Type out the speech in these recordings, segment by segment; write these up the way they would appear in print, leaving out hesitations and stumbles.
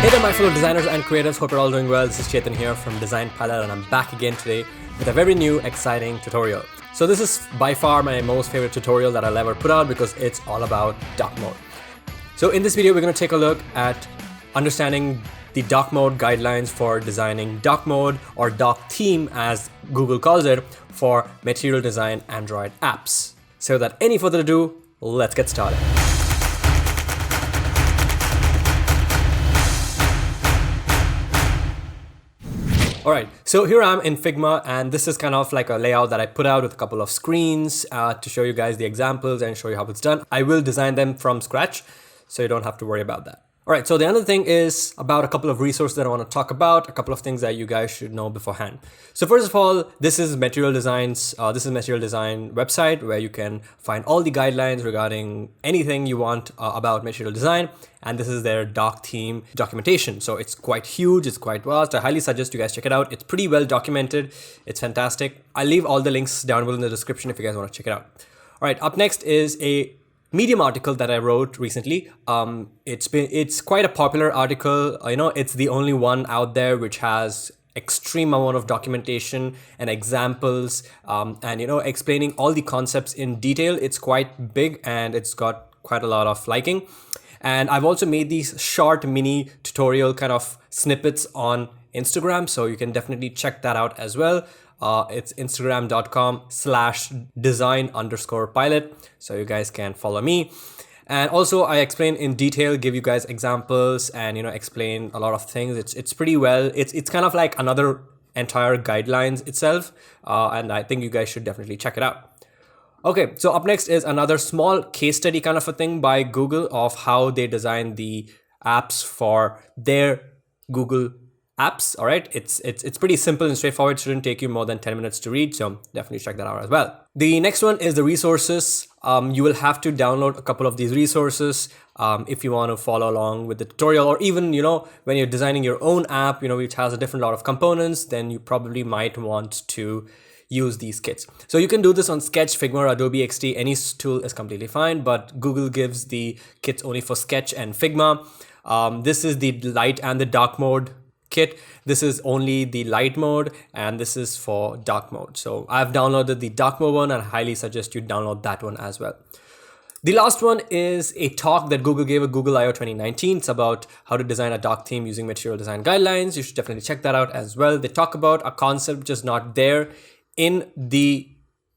Hey there, my fellow designers and creatives. Hope you're all doing well. This is Chetan here from Design Pilot, and I'm back again today with a very new, exciting tutorial. So this is by far my most favorite tutorial that I'll ever put out because it's all about dark mode. So in this video, we're going to take a look at understanding the dark mode guidelines for designing dark mode, or dark theme as Google calls it, for Material Design Android apps. So without any further ado, let's get started. Alright, so here I am in Figma, and this is kind of like a layout that I put out with a couple of screens to show you guys the examples and show you how it's done. I will design them from scratch, so you don't have to worry about that. Alright, so the other thing is about a couple of resources that I want to talk about, a couple of things that you guys should know beforehand. So first of all, this is Material Design website where you can find all the guidelines regarding anything you want about material design. And this is their dark theme documentation. So it's quite huge, it's quite vast. I highly suggest you guys check it out. It's pretty well documented. It's fantastic. I'll leave all the links down below in the description if you guys want to check it out. All right, up next is a Medium article that I wrote recently. It's quite a popular article. It's the only one out there which has extreme amount of documentation and examples, and explaining all the concepts in detail. It's quite big and it's got quite a lot of liking. And I've also made these short mini tutorial kind of snippets on Instagram, so you can definitely check that out as well. It's instagram.com/design_pilot. So you guys can follow me. And also I explain in detail, give you guys examples and, explain a lot of things. It's pretty well. It's kind of like another entire guidelines itself. And I think you guys should definitely check it out. Okay, so up next is another small case study kind of a thing by Google of how they design the apps for their Google apps. All right, it's pretty simple and straightforward. It shouldn't take you more than 10 minutes to read, so definitely check that out as well. The next one is the resources. You will have to download a couple of these resources if you want to follow along with the tutorial, or even when you're designing your own app, which has a different lot of components, then you probably might want to use these kits. So you can do this on Sketch, Figma, or Adobe XD. Any tool is completely fine, but Google gives the kits only for Sketch and Figma. This is the light and the dark mode kit. This is only the light mode, and this is for dark mode. So I've downloaded the dark mode one, and I highly suggest you download that one as well. The last one is a talk that Google gave at Google I/O 2019. It's about how to design a dark theme using material design guidelines. You should definitely check that out as well. They talk about a concept which is not there in the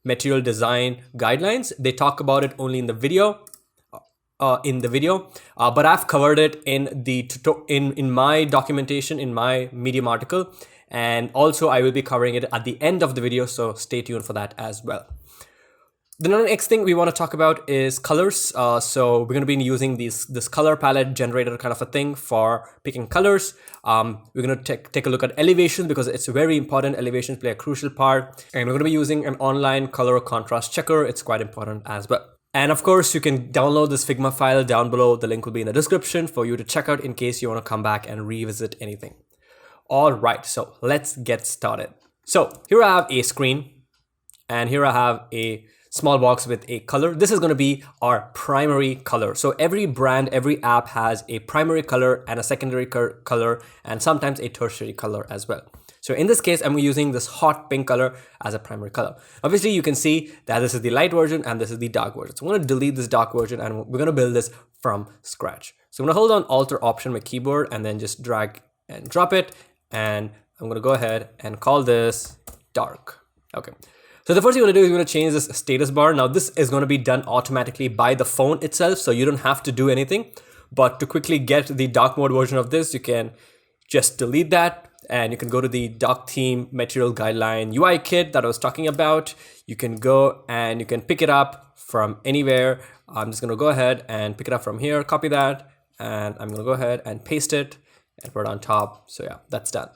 material design guidelines. They talk about it only in the video. But I've covered it in my documentation, in my Medium article, and also I will be covering it at the end of the video, so stay tuned for that as well. The next thing we want to talk about is colors. So we're going to be using this color palette generator kind of a thing for picking colors. We're going to take a look at elevations because it's very important. Elevations play a crucial part, and we're going to be using an online color contrast checker. It's quite important as well. And of course, you can download this Figma file down below. The link will be in the description for you to check out in case you want to come back and revisit anything. All right, so let's get started. So here I have a screen, and here I have a small box with a color. This is going to be our primary color. So every brand, every app has a primary color and a secondary color, and sometimes a tertiary color as well. So in this case, I'm using this hot pink color as a primary color. Obviously, you can see that this is the light version and this is the dark version. So I'm going to delete this dark version, and we're going to build this from scratch. So I'm going to hold on Alt or Option with keyboard and then just drag and drop it. And I'm going to go ahead and call this dark. Okay. So the first thing you're going to do is you're going to change this status bar. Now this is going to be done automatically by the phone itself, so you don't have to do anything. But to quickly get the dark mode version of this, you can just delete that. And you can go to the dark theme material guideline UI kit that I was talking about. You can go and you can pick it up from anywhere. I'm just going to go ahead and pick it up from here, copy that, and I'm going to go ahead and paste it and put it on top. So yeah, that's done.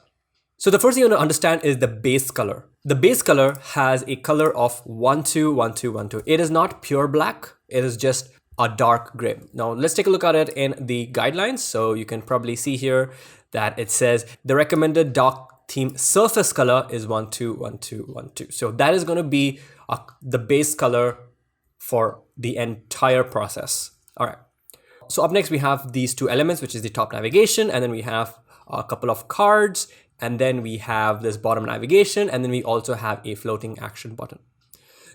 So the first thing you want to understand is the base color. The base color has a color of 121212. It is not pure black. It is just a dark gray. Now let's take a look at it in the guidelines. So you can probably see here that it says the recommended dark theme surface color is 121212. So that is going to be the base color for the entire process. All right. So up next we have these two elements, which is the top navigation, and then we have a couple of cards, and then we have this bottom navigation, and then we also have a floating action button.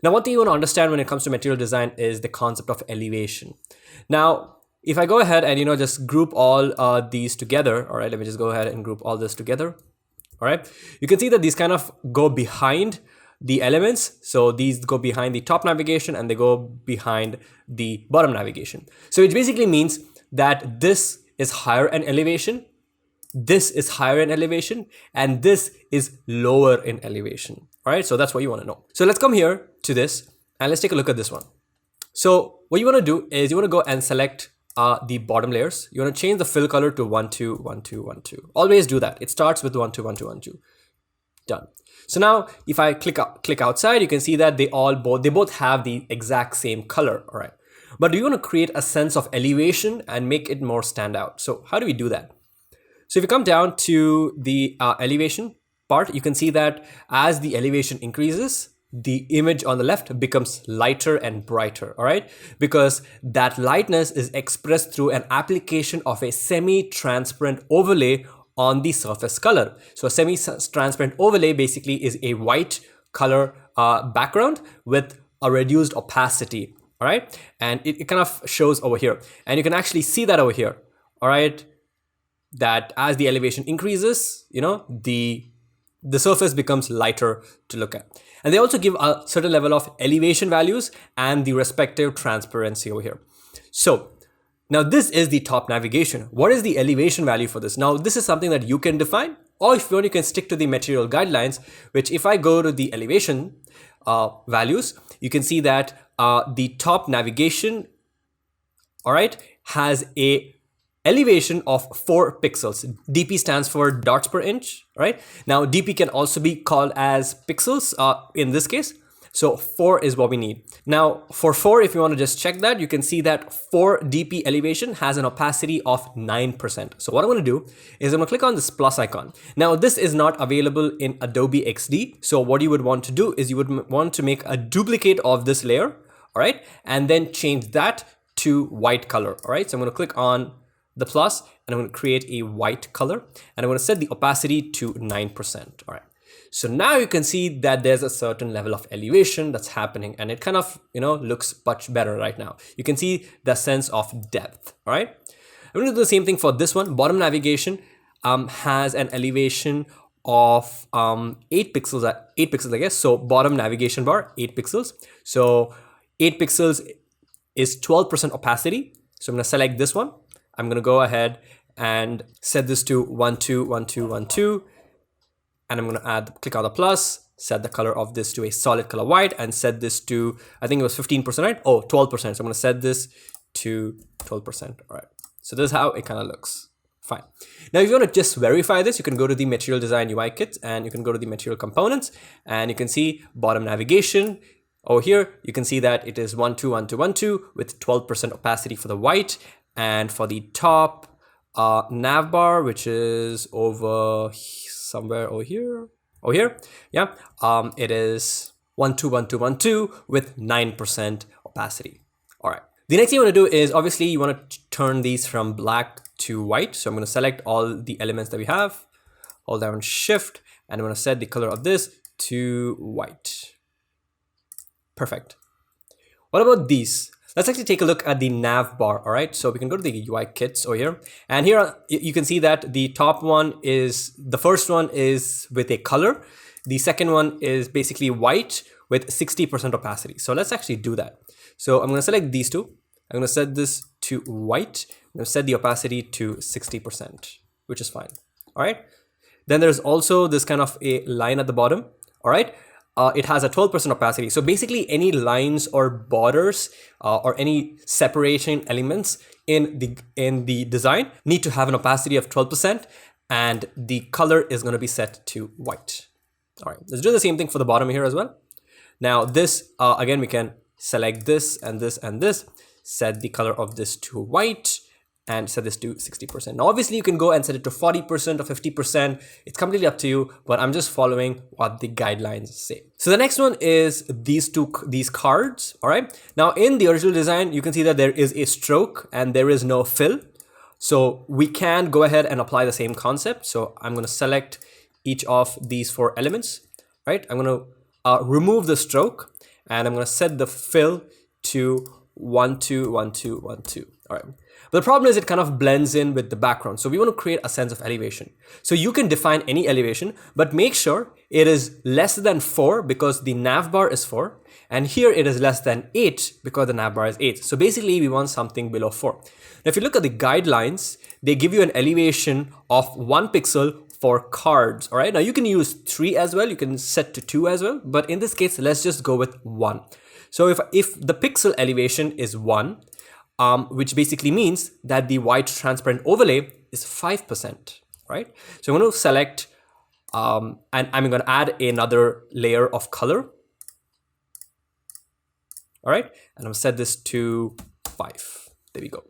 Now, one thing you want to understand when it comes to material design is the concept of elevation. Now, if I go ahead and, just group all these together, all right, let me just go ahead and group all this together. All right, you can see that these kind of go behind the elements. So these go behind the top navigation and they go behind the bottom navigation. So it basically means that this is higher in elevation, this is higher in elevation, and this is lower in elevation. All right, so that's what you want to know. So let's come here to this and let's take a look at this one. So what you want to do is you want to go and select the bottom layers. You want to change the fill color to 1 2 1 2 1 2. Always do that. It starts with 1 2 1 2 1 2. Done. So now if I click outside, you can see that they both have the exact same color. All right, but do you want to create a sense of elevation and make it more stand out? So how do we do that? So if you come down to the elevation part, you can see that as the elevation increases, the image on the left becomes lighter and brighter, all right? Because that lightness is expressed through an application of a semi-transparent overlay on the surface color. So a semi-transparent overlay basically is a white color background with a reduced opacity, all right? And it kind of shows over here. And you can actually see that over here, all right? That as the elevation increases, the surface becomes lighter to look at. And they also give a certain level of elevation values and the respective transparency over here. So now this is the top navigation. What is the elevation value for this? Now this is something that you can define, or if you want, you can stick to the material guidelines, which if I go to the elevation values, you can see that the top navigation, all right, has a elevation of 4 pixels. DP stands for dots per inch, right? Now DP can also be called as pixels in this case. So 4 is what we need. Now for 4, if you want to just check that, you can see that 4 DP elevation has an opacity of 9%. So what I'm going to do is I'm going to click on this plus icon. Now this is not available in Adobe XD. So what you would want to do is you would want to make a duplicate of this layer, all right? And then change that to white color, all right? So I'm going to click on the plus and I'm going to create a white color and I'm going to set the opacity to 9%. All right. So now you can see that there's a certain level of elevation that's happening and it kind of, looks much better right now. You can see the sense of depth. All right. I'm going to do the same thing for this one. Bottom navigation has an elevation of 8 pixels, I guess. So bottom navigation bar, 8 pixels. So 8 pixels is 12% opacity. So I'm going to select this one. I'm going to go ahead and set this to 1 2 1 2 1 2, and I'm going to click on the plus, set the color of this to a solid color white, and set this to, I think it was 15%, right? Oh, 12%. So I'm going to set this to 12%. All right. So this is how it kind of looks. Fine. Now, if you want to just verify this, you can go to the Material Design UI kit and you can go to the Material Components and you can see bottom navigation. Over here, you can see that it is 1 2 1 2 1 2 with 12% opacity for the white. And for the top nav bar, which is over somewhere over here, yeah, it is 1 2 1 2 1 2 with 9% opacity. All right. The next thing you want to do is obviously you want to turn these from black to white. So I'm going to select all the elements that we have, hold down Shift, and I'm going to set the color of this to white. Perfect. What about these? Let's actually take a look at the nav bar, all right? So we can go to the UI kits over here. And here you can see that the top one is, the first one is with a color. The second one is basically white with 60% opacity. So let's actually do that. So I'm going to select these two. I'm going to set this to white. I'm going to set the opacity to 60%, which is fine, all right? Then there's also this kind of a line at the bottom, all right? It has a 12% opacity. So basically any lines or borders or any separation elements in the design need to have an opacity of 12% and the color is going to be set to white. All right, let's do the same thing for the bottom here as well. Now this, again, we can select this and this and this, set the color of this to white and set this to 60%. Now, obviously you can go and set it to 40% or 50%. It's completely up to you, but I'm just following what the guidelines say. So the next one is these cards. All right. Now in the original design, you can see that there is a stroke and there is no fill. So we can go ahead and apply the same concept. So I'm going to select each of these 4 elements, right? I'm going to remove the stroke and I'm going to set the fill to 1, 2, 1, 2, 1, 2. All right. But the problem is it kind of blends in with the background. So we want to create a sense of elevation. So you can define any elevation, but make sure it is less than 4 because the nav bar is 4. And here it is less than 8 because the nav bar is 8. So basically we want something below 4. Now, if you look at the guidelines, they give you an elevation of 1 pixel for cards. All right. Now you can use 3 as well. You can set to 2 as well. But in this case, let's just go with 1. So if the pixel elevation is 1, which basically means that the white transparent overlay is 5%, right? So I'm going to select, and I'm going to add another layer of color. All right, and I'm going to set this to 5. There we go.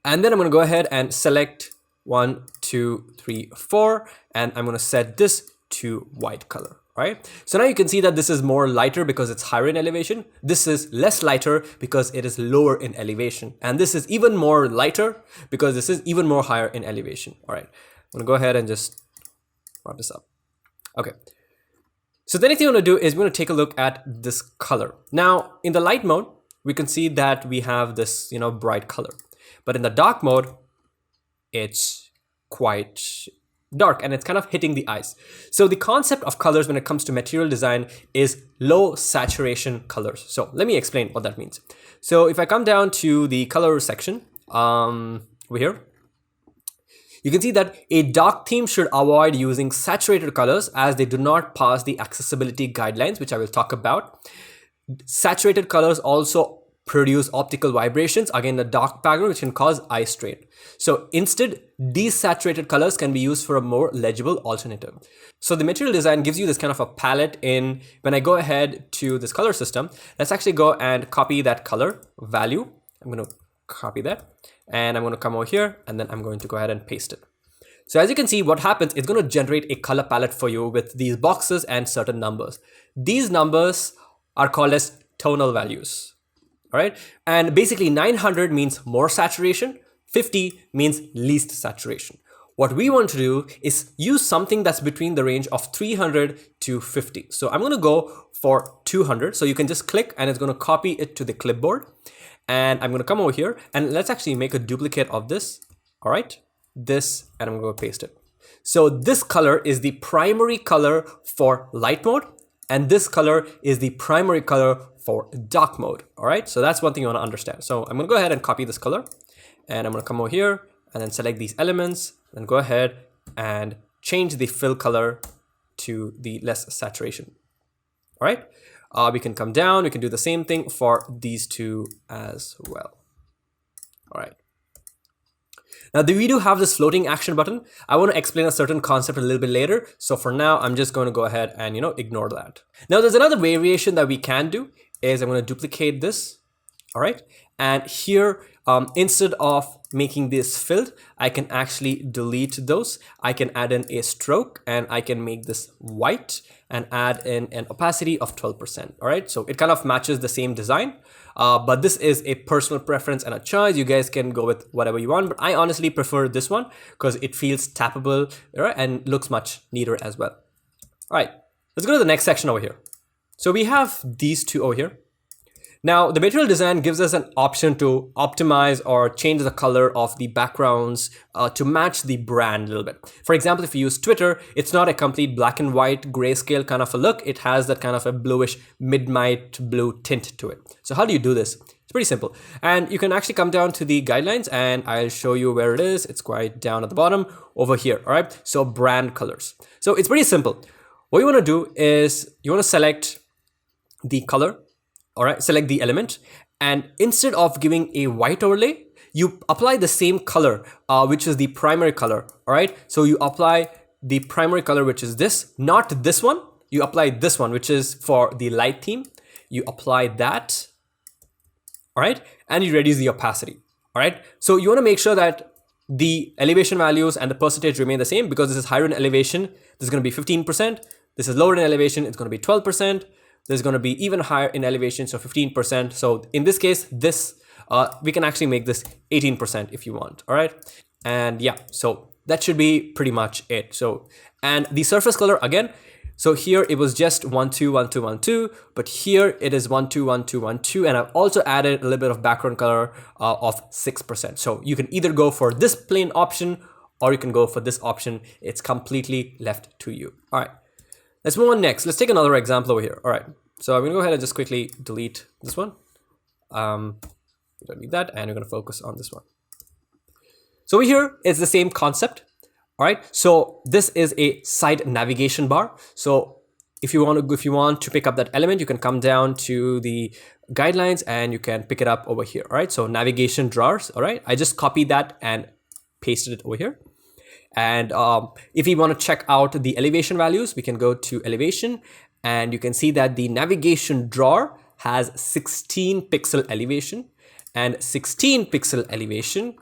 And then I'm going to go ahead and select 1, 2, 3, 4, and I'm going to set this to white color. Right? So now you can see that this is more lighter because it's higher in elevation. This is less lighter because it is lower in elevation. And this is even more lighter because this is even more higher in elevation. All right, I'm gonna go ahead and just wrap this up. Okay. So the next thing I'm gonna do is we're gonna take a look at this color. Now in the light mode, we can see that we have this, bright color, but in the dark mode, it's quite dark and it's kind of hitting the eyes. So the concept of colors when it comes to material design is low saturation colors. So let me explain what that means. So if I come down to the color section over here, you can see that a dark theme should avoid using saturated colors as they do not pass the accessibility guidelines, which I will talk about. Saturated colors also produce optical vibrations, again the dark background, which can cause eye strain. So instead, these saturated colors can be used for a more legible alternative. So the material design gives you this kind of a palette in, when I go ahead to this color system, let's actually go and copy that color value. I'm going to copy that and I'm going to come over here and then I'm going to go ahead and paste it. So as you can see, what happens, it's going to generate a color palette for you with these boxes and certain numbers. These numbers are called as tonal values. All right. And basically 900 means more saturation. 50 means least saturation. What we want to do is use something that's between the range of 300 to 50. So I'm going to go for 200. So you can just click and it's going to copy it to the clipboard. And I'm going to come over here and let's actually make a duplicate of this. All right. This, and I'm going to paste it. So this color is the primary color for light mode. And this color is the primary color for dark mode. All right, so that's one thing you want to understand. So I'm going to go ahead and copy this color and I'm going to come over here and then select these elements and go ahead and change the fill color to the less saturation. All right, we can come down, we can do the same thing for these two as well. All right. Now we do have this floating action button. I want to explain a certain concept a little bit later. So for now, I'm just going to go ahead and, ignore that. Now there's another variation that we can do is I'm going to duplicate this. All right. And here, instead of making this filled, I can actually delete those. I can add in a stroke and I can make this white and add in an opacity of 12%. All right. So it kind of matches the same design. But this is a personal preference and a choice. You guys can go with whatever you want, but I honestly prefer this one because it feels tappable, right, and looks much neater as well. All right, let's go to the next section over here. So we have these two over here. Now the material design gives us an option to optimize or change the color of the backgrounds to match the brand a little bit. For example, if you use Twitter, it's not a complete black and white grayscale kind of a look. It has that kind of a bluish midnight blue tint to it. So how do you do this? It's pretty simple. And you can actually come down to the guidelines and I'll show you where it is. It's quite down at the bottom over here. All right. So brand colors. So it's pretty simple. What you want to do is you want to select the color. All right, select the element, and instead of giving a white overlay, you apply the same color, which is the primary color. All right, so you apply the primary color, which is this, not this one. You apply this one, which is for the light theme. You apply that. All right, and you reduce the opacity. All right. So you want to make sure that the elevation values and the percentage remain the same, because this is higher in elevation. This is going to be 15%. This is lower in elevation. It's going to be 12%. This is going to be even higher in elevation, so 15%. So in this case, we can actually make this 18% if you want. All right. And yeah, so that should be pretty much it. So, and the surface color again, so here it was just 1 2 1 2 1 2, but here it is 1 2 1 2 1 2, and I've also added a little bit of background color of 6%. So you can either go for this plain option or you can go for this option. It's completely left to you. All right, let's move on next. Let's take another example over here. All right, so I'm gonna go ahead and just quickly delete this one. Don't need that, and we're gonna focus on this one. So over here, it's the same concept. All right, so this is a side navigation bar. So if you want to pick up that element, you can come down to the guidelines and you can pick it up over here. All right, so navigation drawers. All right, I just copied that and pasted it over here. And if we want to check out the elevation values, we can go to elevation, and you can see that the navigation drawer has 16 pixel elevation, and 16 pixel elevation,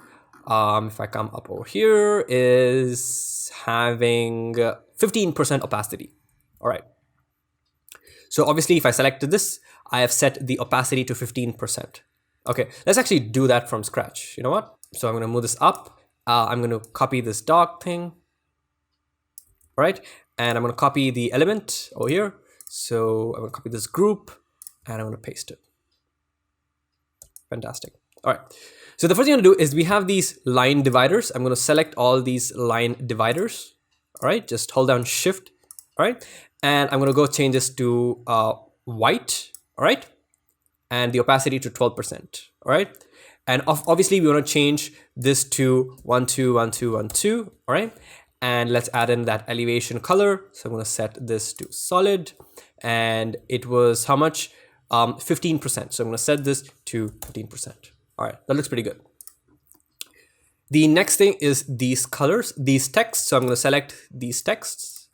if I come up over here, is having 15% opacity. All right. So obviously if I selected this, I have set the opacity to 15%. Okay, let's actually do that from scratch. You know what? So I'm going to move this up. I'm going to copy this dog thing. All right. And I'm going to copy the element over here. So I'm going to copy this group and I'm going to paste it. Fantastic. All right. So the first thing I'm going to do is we have these line dividers. I'm going to select all these line dividers. All right. Just hold down Shift. All right. And I'm going to go change this to white. All right. And the opacity to 12%. All right. And obviously we want to change this to 1 2 1 2 1 2. All right. And let's add in that elevation color. So I'm going to set this to solid. And it was how much? 15%. So I'm going to set this to 15%. All right, that looks pretty good. The next thing is these colors, these texts. So I'm going to select these texts.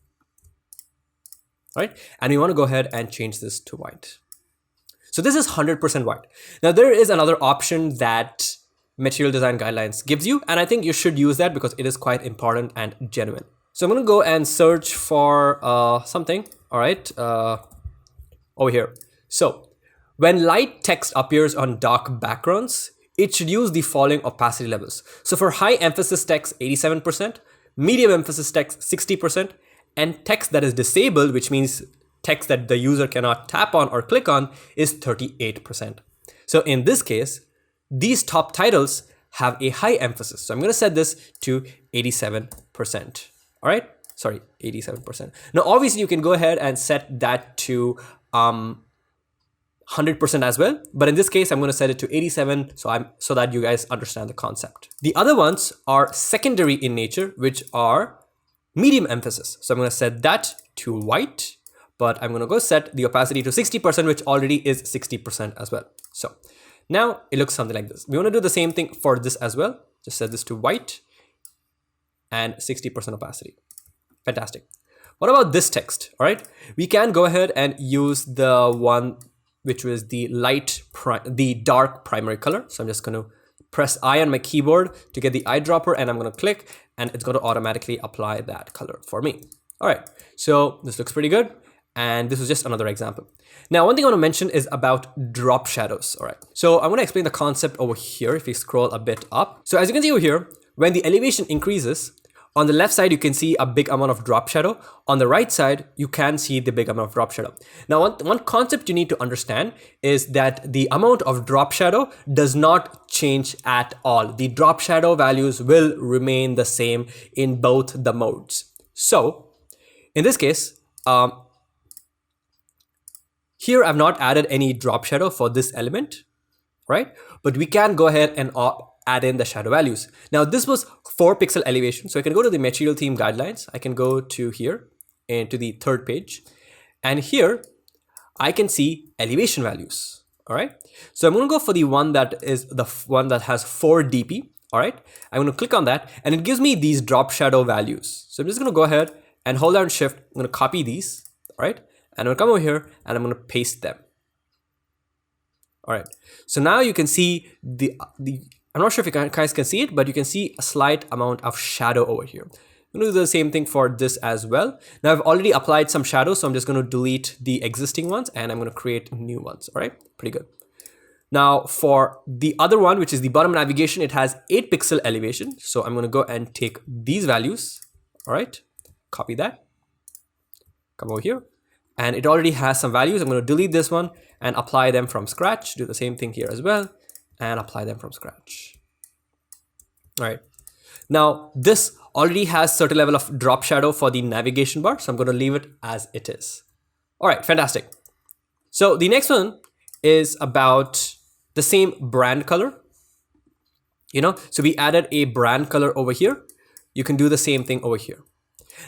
All right, and we want to go ahead and change this to white. So this is 100% white. Now there is another option that Material Design Guidelines gives you, and I think you should use that because it is quite important and genuine. So I'm going to go and search for something. All right, over here. So when light text appears on dark backgrounds, it should use the following opacity levels. So for high emphasis text, 87%, medium emphasis text, 60%, and text that is disabled, which means text that the user cannot tap on or click on, is 38%. So in this case, these top titles have a high emphasis. So I'm going to set this to 87%. All right. Sorry, 87%. Now, obviously you can go ahead and set that to 100% as well. But in this case, I'm going to set it to 87 so that you guys understand the concept. The other ones are secondary in nature, which are medium emphasis. So I'm going to set that to white, but I'm going to go set the opacity to 60%, which already is 60% as well. So now it looks something like this. We want to do the same thing for this as well. Just set this to white and 60% opacity. Fantastic. What about this text? All right, we can go ahead and use the one which was the dark primary color. So I'm just going to press I on my keyboard to get the eyedropper, and I'm going to click, and it's going to automatically apply that color for me. All right, so this looks pretty good. And this is just another example. Now, one thing I want to mention is about drop shadows. All right, so I'm going to explain the concept over here. If we scroll a bit up. So as you can see over here, when the elevation increases, on the left side, you can see a big amount of drop shadow. On the right side, you can see the big amount of drop shadow. Now, one concept you need to understand is that the amount of drop shadow does not change at all. The drop shadow values will remain the same in both the modes. So in this case, here I've not added any drop shadow for this element, right? But we can go ahead and add in the shadow values. Now this was 4 pixel elevation. So I can go to the material theme guidelines. I can go to here and to the third page. And here I can see elevation values. All right. So I'm going to go for the one that is the one that has 4 dp. All right. I'm going to click on that and it gives me these drop shadow values. So I'm just going to go ahead and hold down Shift. I'm going to copy these. All right. And I'm going to come over here and I'm going to paste them. All right. So now you can see the I'm not sure if you guys can see it, but you can see a slight amount of shadow over here. I'm going to do the same thing for this as well. Now I've already applied some shadows, so I'm just going to delete the existing ones and I'm going to create new ones. All right, pretty good. Now for the other one, which is the bottom navigation, it has 8 pixel elevation. So I'm going to go and take these values. All right, copy that, come over here, and it already has some values. I'm going to delete this one and apply them from scratch. Do the same thing here as well and apply them from scratch. All right. Now this already has certain level of drop shadow for the navigation bar, so I'm going to leave it as it is. All right, fantastic. So the next one is about the same brand color. So we added a brand color over here. You can do the same thing over here.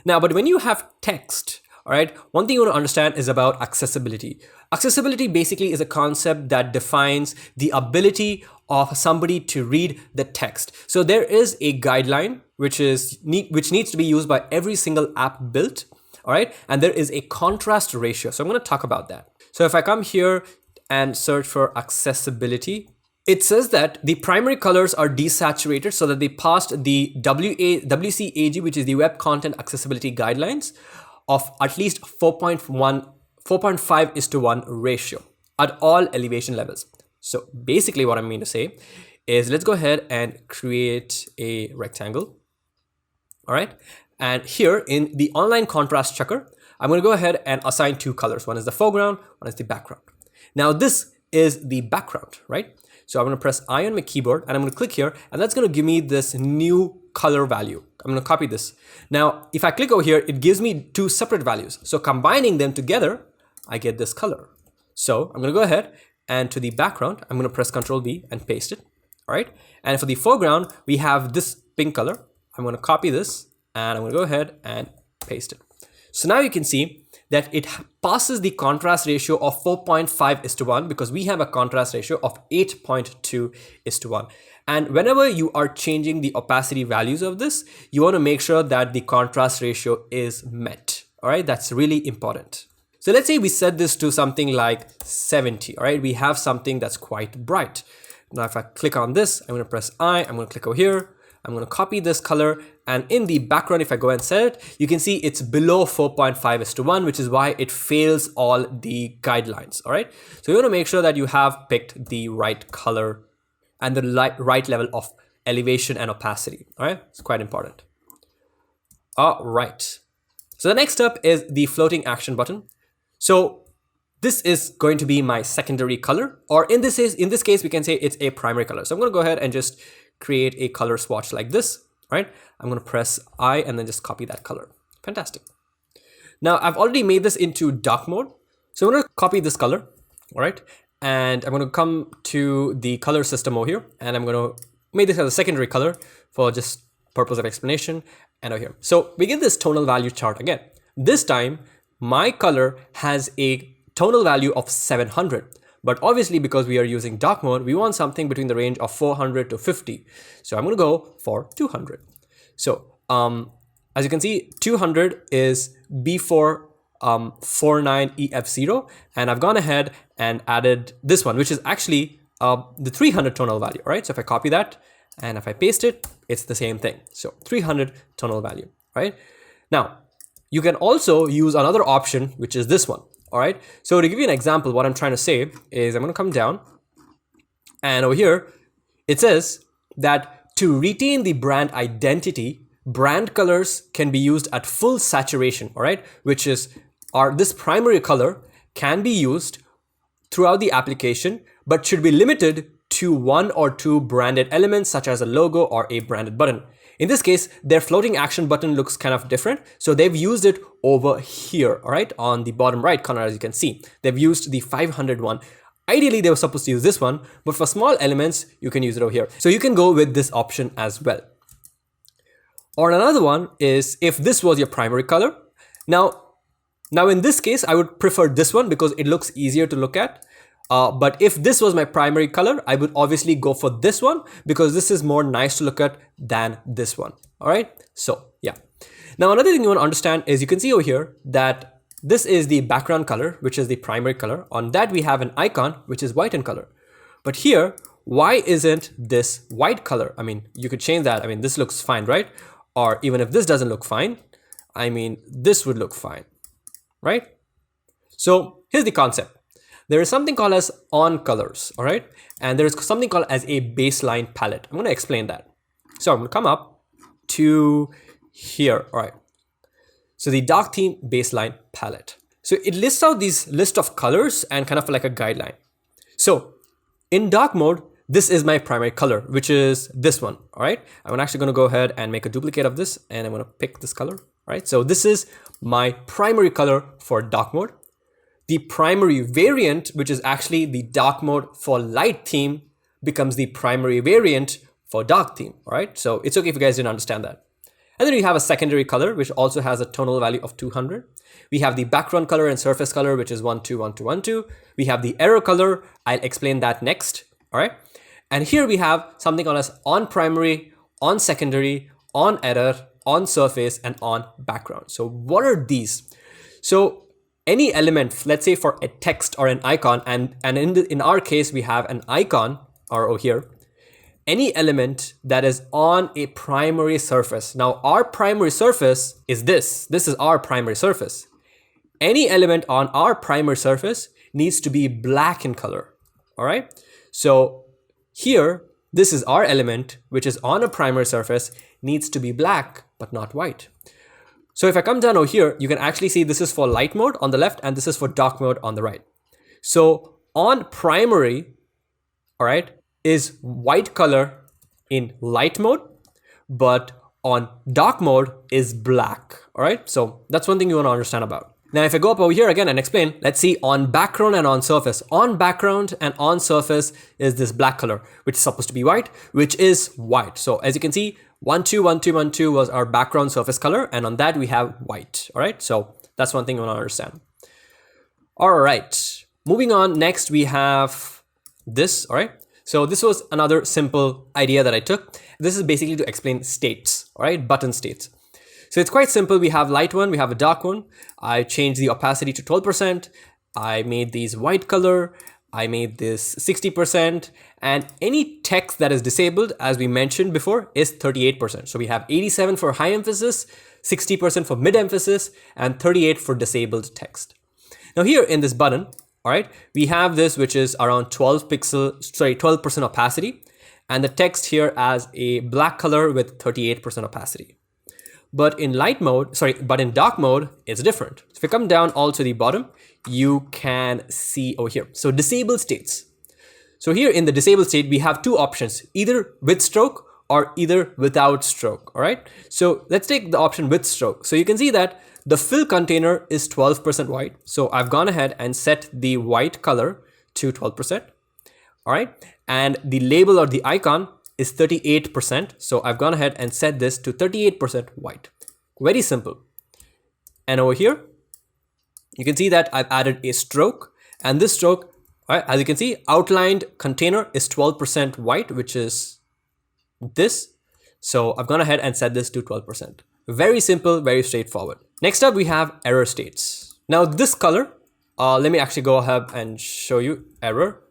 Now, but when you have text, all right, one thing you want to understand is about accessibility. Accessibility basically is a concept that defines the ability of somebody to read the text. So there is a guideline which needs to be used by every single app built, all right? And there is a contrast ratio. So I'm going to talk about that. So if I come here and search for accessibility, it says that the primary colors are desaturated so that they passed the WCAG, which is the Web Content Accessibility Guidelines, of at least 4.5:1 ratio at all elevation levels. So basically what I mean to say is, let's go ahead and create a rectangle. All right. And here in the online contrast checker, I'm going to go ahead and assign 2 colors. One is the foreground, one is the background. Now this is the background, right? So I'm going to press I on my keyboard and I'm going to click here, and that's going to give me this new color value. I'm going to copy this. Now, if I click over here, it gives me 2 separate values. So combining them together, I get this color. So I'm going to go ahead and to the background, I'm going to press Ctrl V and paste it. All right. And for the foreground, we have this pink color. I'm going to copy this and I'm going to go ahead and paste it. So now you can see that it passes the contrast ratio of 4.5:1 because we have a contrast ratio of 8.2:1. And whenever you are changing the opacity values of this, you want to make sure that the contrast ratio is met. All right, that's really important. So let's say we set this to something like 70. All right, we have something that's quite bright. Now, if I click on this, I'm going to press I'm going to click over here. I'm going to copy this color, and in the background, if I go and set it, you can see it's below 4.5:1, which is why it fails all the guidelines. All right. So you want to make sure that you have picked the right color and the right level of elevation and opacity. All right. It's quite important. All right. So the next step is the floating action button. So this is going to be my secondary color, or in this case, we can say it's a primary color. So I'm going to go ahead and just create a color swatch like this, right? I'm going to press I and then just copy that color. Fantastic. Now I've already made this into dark mode. So I'm going to copy this color, all right? And I'm going to come to the color system over here, and I'm going to make this as a secondary color for just purpose of explanation, and over here. So we get this tonal value chart again. This time, my color has a tonal value of 700. But obviously, because we are using dark mode, we want something between the range of 400 to 50. So I'm going to go for 200. So as you can see, 200 is B449EF0. And I've gone ahead and added this one, which is actually the 300 tonal value. All right. So if I copy that and if I paste it, it's the same thing. So 300 tonal value. Right. Now, you can also use another option, which is this one. All right. So to give you an example, what I'm trying to say is I'm going to come down, and over here, it says that to retain the brand identity, brand colors can be used at full saturation. All right. Which is this primary color can be used throughout the application, but should be limited to 1 or 2 branded elements, such as a logo or a branded button. In this case, their floating action button looks kind of different. So they've used it over here, all right, on the bottom right corner, as you can see. They've used the 500 one. Ideally, they were supposed to use this one, but for small elements, you can use it over here. So you can go with this option as well. Or another one is if this was your primary color. Now in this case, I would prefer this one because it looks easier to look at. But if this was my primary color, I would obviously go for this one because this is more nice to look at than this one. All right. So yeah. Now, another thing you want to understand is you can see over here that this is the background color, which is the primary color. On that, we have an icon, which is white in color. But here, why isn't this white color? I mean, you could change that. I mean, this looks fine, right? Or even if this doesn't look fine, I mean, this would look fine, right? So here's the concept. There is something called as on colors, all right? And there is something called as a baseline palette. I'm going to explain that. So I'm going to come up to here, all right? So the dark theme baseline palette. So it lists out these list of colors and kind of like a guideline. So in dark mode, this is my primary color, which is this one, all right? I'm actually going to go ahead and make a duplicate of this, and I'm going to pick this color, right? So this is my primary color for dark mode. The primary variant, which is actually the dark mode for light theme, becomes the primary variant for dark theme, all right? So it's okay if you guys didn't understand that. And then you have a secondary color, which also has a tonal value of 200. We have the background color and surface color, which is 121212. We have the error color. I'll explain that next, all right? And here we have something called as on primary, on secondary, on error, on surface, and on background. So what are these? So any element, let's say for a text or an icon, and in our case, we have an icon, or over here, any element that is on a primary surface. Now, our primary surface is this. This is our primary surface. Any element on our primary surface needs to be black in color, all right? So here, this is our element, which is on a primary surface, needs to be black, but not white. So if I come down over here, you can actually see this is for light mode on the left, and this is for dark mode on the right. So on primary, all right, is white color in light mode, but on dark mode is black, all right? So that's one thing you want to understand about. Now, if I go up over here again and explain, let's see on background and on surface. On background and on surface is this black color, which is supposed to be white, which is white. So as you can see, 121212 was our background surface color, and on that we have white, all right? So that's one thing you want to understand. All right, moving on, next we have this, all right? So this was another simple idea that I took. This is basically to explain states, all right? Button states. So it's quite simple. We have light one, we have a dark one. I changed the opacity to 12%. I made these white color. I made this 60%, and any text that is disabled, as we mentioned before, is 38%. So we have 87 for high emphasis, 60% for mid emphasis, and 38 for disabled text. Now here in this button, all right, we have this, which is around 12% opacity, and the text here as a black color with 38% opacity. But in in dark mode, it's different. So if you come down all to the bottom, you can see over here. So disabled states. So here in the disabled state, we have two options, either with stroke or either without stroke, all right? So let's take the option with stroke. So you can see that the fill container is 12% white. So I've gone ahead and set the white color to 12%, all right? And the label or the icon is 38%. So I've gone ahead and set this to 38% white. Very simple. And over here, you can see that I've added a stroke, and this stroke, right, as you can see, outlined container is 12% white, which is this. So I've gone ahead and set this to 12%. Very simple, very straightforward. Next up, we have error states. Now this color, let me actually go ahead and show you error.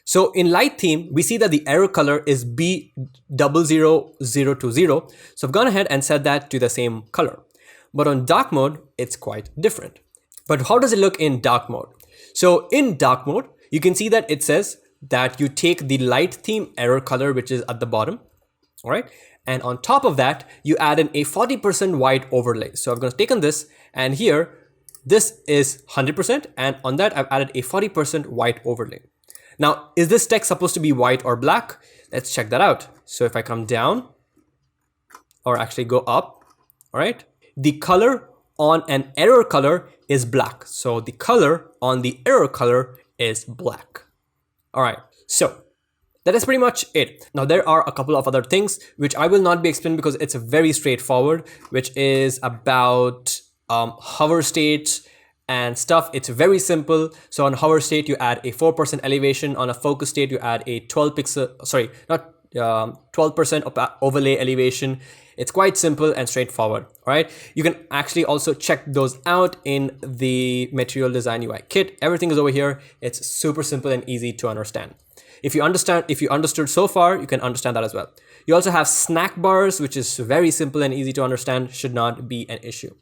So in light theme, we see that the error color is B00020. So I've gone ahead and set that to the same color. But on dark mode, it's quite different. But how does it look in dark mode? So in dark mode, you can see that it says that you take the light theme error color, which is at the bottom, all right? And on top of that, you add in a 40% white overlay. So I've going to take on this, and here, this is 100%, and on that, I've added a 40% white overlay. Now, is this text supposed to be white or black? Let's check that out. So if I come down, or actually go up, all right, the color on an error color is black. So the color on the error color is black. All right, so that is pretty much it. Now, there are a couple of other things which I will not be explaining because it's very straightforward, which is about hover states and stuff. It's very simple. So on hover state, you add a 4% elevation. On a focus state, you add a 12% overlay elevation. It's quite simple and straightforward. All right. You can actually also check those out in the Material Design UI kit. Everything is over here. It's super simple and easy to understand. If you understood so far, you can understand that as well. You also have snack bars, which is very simple and easy to understand, should not be an issue.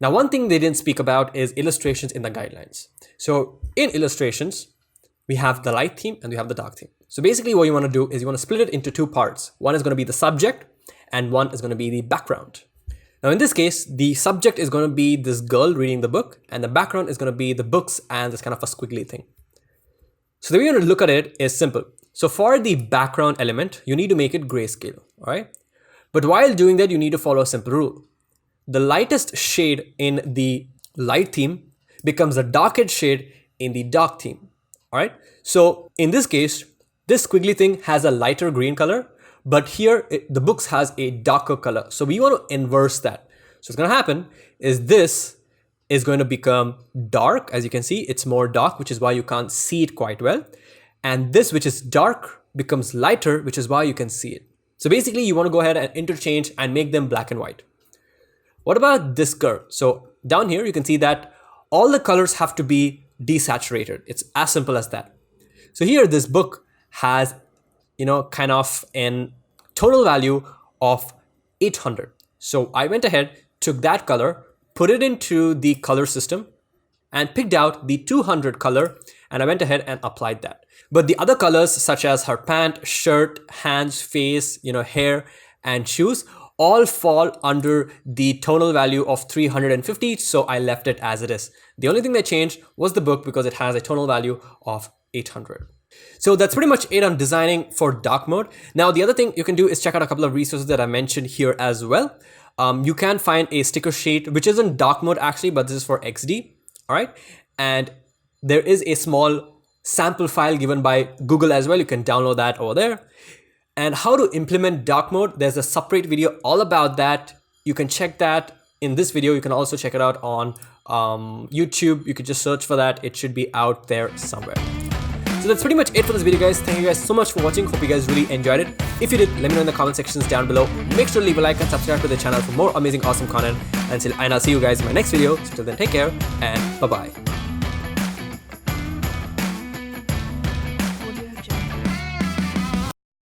Now, one thing they didn't speak about is illustrations in the guidelines. So in illustrations, we have the light theme and we have the dark theme. So basically what you want to do is you want to split it into two parts. One is going to be the subject and one is going to be the background. Now in this case, the subject is going to be this girl reading the book and the background is going to be the books and this kind of a squiggly thing. So the way you're going to look at it is simple. So for the background element, you need to make it grayscale, all right? But while doing that, you need to follow a simple rule. The lightest shade in the light theme becomes the darkest shade in the dark theme, all right? So in this case, this squiggly thing has a lighter green color, but here the books has a darker color. So we want to inverse that. So what's going to happen is this is going to become dark. As you can see, it's more dark, which is why you can't see it quite well. And this, which is dark, becomes lighter, which is why you can see it. So basically you want to go ahead and interchange and make them black and white. What about this curve? So down here, you can see that all the colors have to be desaturated. It's as simple as that. So here, this book has, kind of an total value of 800. So I went ahead, took that color, put it into the color system and picked out the 200 color. And I went ahead and applied that. But the other colors, such as her pant, shirt, hands, face, hair, and shoes, all fall under the tonal value of 350. So I left it as it is. The only thing that changed was the book because it has a tonal value of 800. So that's pretty much it on designing for dark mode. Now, the other thing you can do is check out a couple of resources that I mentioned here as well. You can find a sticker sheet, which is in dark mode actually, but this is for XD. All right. And there is a small sample file given by Google as well. You can download that over there. And how to implement dark mode, there's a separate video all about that. You can check that in this video. You can also check it out on YouTube. You could just search for that. It should be out there somewhere. So that's pretty much it for this video, guys. Thank you guys so much for watching. Hope you guys really enjoyed it. If you did, let me know in the comment sections down below. Make sure to leave a like and subscribe to the channel for more amazing, awesome content. And I'll see you guys in my next video. So till then, take care and bye-bye.